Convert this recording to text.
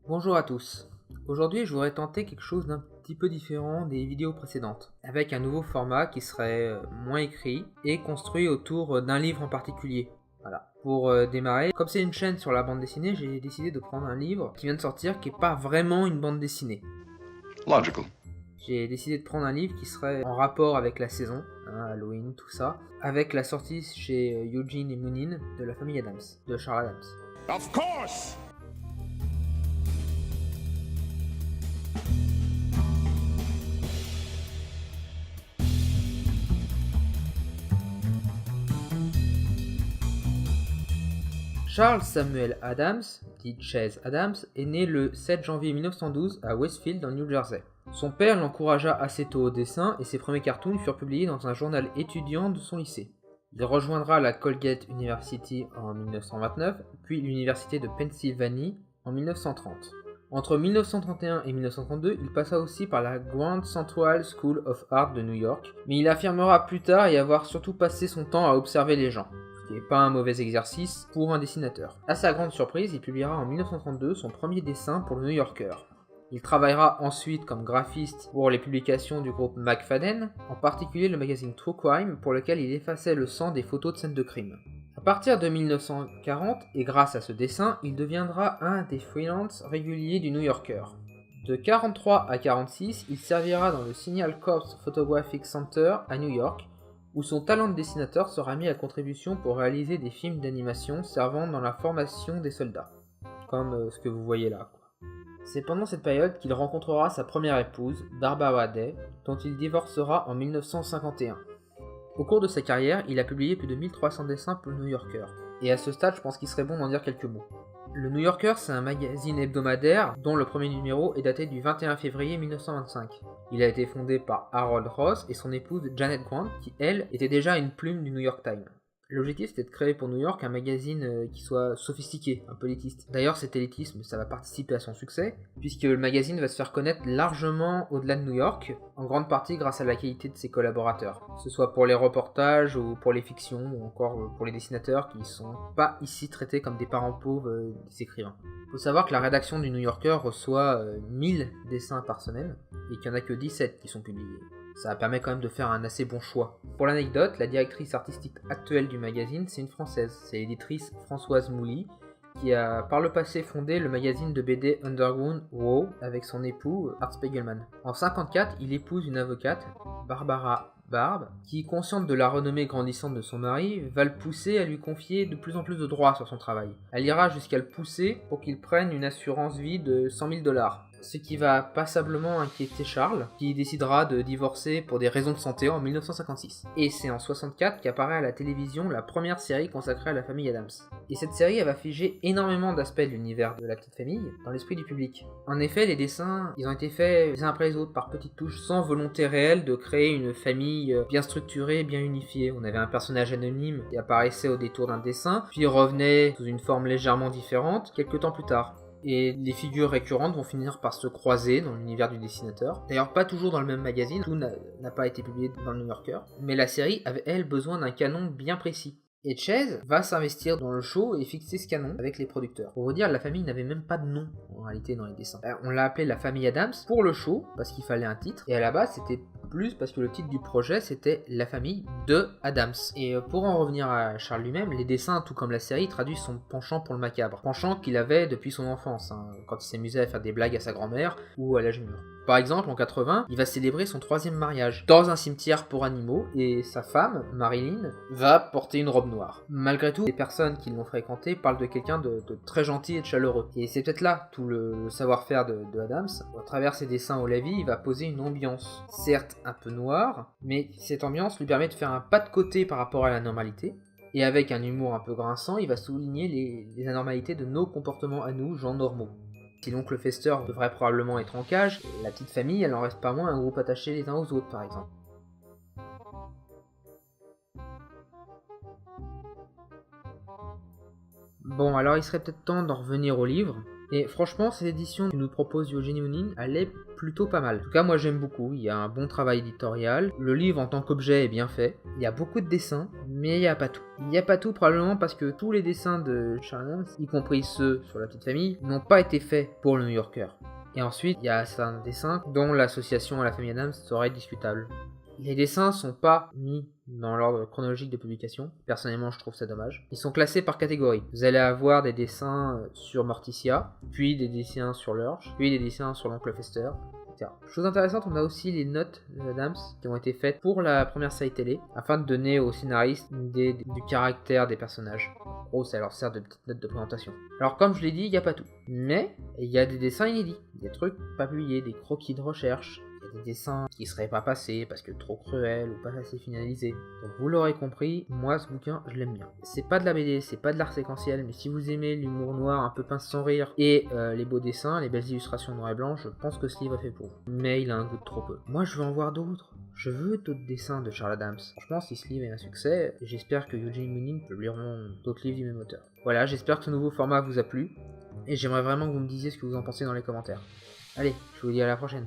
Bonjour à tous. Aujourd'hui, je voudrais tenter quelque chose d'un petit peu différent des vidéos précédentes, avec un nouveau format qui serait moins écrit et construit autour d'un livre en particulier. Voilà. Pour démarrer, comme c'est une chaîne sur la bande dessinée, j'ai décidé de prendre un livre qui vient de sortir, qui n'est pas vraiment une bande dessinée. Logical. J'ai décidé de prendre un livre qui serait en rapport avec la saison, Halloween, tout ça, avec la sortie chez Eugene et Moonin de la famille Adams, de Charles Adams. Of course! Charles Samuel Adams, dit Chase Adams, est né le 7 janvier 1912 à Westfield dans le New Jersey. Son père l'encouragea assez tôt au dessin et ses premiers cartoons furent publiés dans un journal étudiant de son lycée. Il rejoindra la Colgate University en 1929, puis l'Université de Pennsylvanie en 1930. Entre 1931 et 1932, il passa aussi par la Grand Central School of Art de New York, mais il affirmera plus tard y avoir surtout passé son temps à observer les gens, ce qui n'est pas un mauvais exercice pour un dessinateur. À sa grande surprise, il publiera en 1932 son premier dessin pour le New Yorker. Il travaillera ensuite comme graphiste pour les publications du groupe McFadden, en particulier le magazine True Crime, pour lequel il effaçait le sang des photos de scènes de crime. À partir de 1940, et grâce à ce dessin, il deviendra un des freelances réguliers du New Yorker. De 1943 à 1946, il servira dans le Signal Corps Photographic Center à New York, où son talent de dessinateur sera mis à contribution pour réaliser des films d'animation servant dans la formation des soldats, comme ce que vous voyez là. C'est pendant cette période qu'il rencontrera sa première épouse, Barbara Day, dont il divorcera en 1951. Au cours de sa carrière, il a publié plus de 1300 dessins pour le New Yorker. Et à ce stade, je pense qu'il serait bon d'en dire quelques mots. Le New Yorker, c'est un magazine hebdomadaire dont le premier numéro est daté du 21 février 1925. Il a été fondé par Harold Ross et son épouse Janet Grant, qui elle était déjà une plume du New York Times. L'objectif c'était de créer pour New York un magazine qui soit sophistiqué, un peu élitiste. D'ailleurs cet élitisme ça va participer à son succès, puisque le magazine va se faire connaître largement au-delà de New York, en grande partie grâce à la qualité de ses collaborateurs. Que ce soit pour les reportages ou pour les fictions, ou encore pour les dessinateurs qui ne sont pas ici traités comme des parents pauvres des écrivains. Il faut savoir que la rédaction du New Yorker reçoit 1000 dessins par semaine, et qu'il n'y en a que 17 qui sont publiés. Ça permet quand même de faire un assez bon choix. Pour l'anecdote, la directrice artistique actuelle du magazine, c'est une Française. C'est l'éditrice Françoise Mouly, qui a par le passé fondé le magazine de BD Underground Wow avec son époux Art Spiegelman. En 1954, il épouse une avocate, Barbara Barbe, qui, consciente de la renommée grandissante de son mari, va le pousser à lui confier de plus en plus de droits sur son travail. Elle ira jusqu'à le pousser pour qu'il prenne une assurance vie de 100 000 $. Ce qui va passablement inquiéter Charles, qui décidera de divorcer pour des raisons de santé en 1956. Et c'est en 1964 qu'apparaît à la télévision la première série consacrée à la famille Adams. Et cette série, elle va figer énormément d'aspects de l'univers de la petite famille dans l'esprit du public. En effet, les dessins, ils ont été faits les uns après les autres par petites touches, sans volonté réelle de créer une famille bien structurée, bien unifiée. On avait un personnage anonyme qui apparaissait au détour d'un dessin, puis revenait sous une forme légèrement différente quelques temps plus tard. Et les figures récurrentes vont finir par se croiser dans l'univers du dessinateur. D'ailleurs, pas toujours dans le même magazine, tout n'a pas été publié dans le New Yorker, mais la série avait, elle, besoin d'un canon bien précis. Et Chase va s'investir dans le show et fixer ce canon avec les producteurs. Pour vous dire, la famille n'avait même pas de nom en réalité dans les dessins. On l'a appelé la famille Adams pour le show, parce qu'il fallait un titre, et à la base c'était plus parce que le titre du projet c'était la famille de Adams. Et pour en revenir à Charles lui-même, les dessins, tout comme la série, traduisent son penchant pour le macabre. Penchant qu'il avait depuis son enfance, quand il s'amusait à faire des blagues à sa grand-mère ou à l'âge mûr. Par exemple, en 80, il va célébrer son 3e mariage dans un cimetière pour animaux et sa femme, Marilyn, va porter une robe noire. Malgré tout, les personnes qui l'ont fréquenté parlent de quelqu'un de très gentil et de chaleureux. Et c'est peut-être là tout le savoir-faire de Adams. À travers ses dessins au lavis, il va poser une ambiance, certes un peu noire, mais cette ambiance lui permet de faire un pas de côté par rapport à la normalité. Et avec un humour un peu grinçant, il va souligner les anormalités de nos comportements à nous, gens normaux. Si l'oncle Fester devrait probablement être en cage, la petite famille, elle en reste pas moins un groupe attaché les uns aux autres, par exemple. Bon, alors il serait peut-être temps d'en revenir au livre, Et franchement, cette édition que nous propose Eugene Moonin, elle est plutôt pas mal. En tout cas, moi j'aime beaucoup, il y a un bon travail éditorial, le livre en tant qu'objet est bien fait, il y a beaucoup de dessins, mais il n'y a pas tout. Il n'y a pas tout probablement parce que tous les dessins de Charles Adams, y compris ceux sur la petite famille, n'ont pas été faits pour le New Yorker. Et ensuite, il y a certains dessins dont l'association à la famille Adams serait discutable. Les dessins sont pas mis dans l'ordre chronologique de publication. Personnellement, je trouve ça dommage. Ils sont classés par catégorie. Vous allez avoir des dessins sur Morticia, puis des dessins sur Lurch, puis des dessins sur l'oncle Fester, etc. Chose intéressante, on a aussi les notes d'Adams qui ont été faites pour la première série télé, afin de donner aux scénaristes une idée du caractère des personnages. En gros, ça leur sert de petites notes de présentation. Alors comme je l'ai dit, il n'y a pas tout. Mais il y a des dessins inédits, des trucs pas publiés, des croquis de recherche, des dessins qui seraient pas passés parce que trop cruels ou pas assez finalisés. Donc vous l'aurez compris, moi ce bouquin je l'aime bien. C'est pas de la BD, c'est pas de l'art séquentiel, mais si vous aimez l'humour noir un peu pince sans rire et les beaux dessins, les belles illustrations noir et blanc, je pense que ce livre est fait pour vous. Mais il a un goût de trop peu. Moi je veux en voir d'autres. Je veux d'autres dessins de Charles Adams. Franchement, si ce livre est un succès, j'espère que Eugene Moonin publieront d'autres livres du même auteur. Voilà, j'espère que ce nouveau format vous a plu, et j'aimerais vraiment que vous me disiez ce que vous en pensez dans les commentaires. Allez, je vous dis à la prochaine.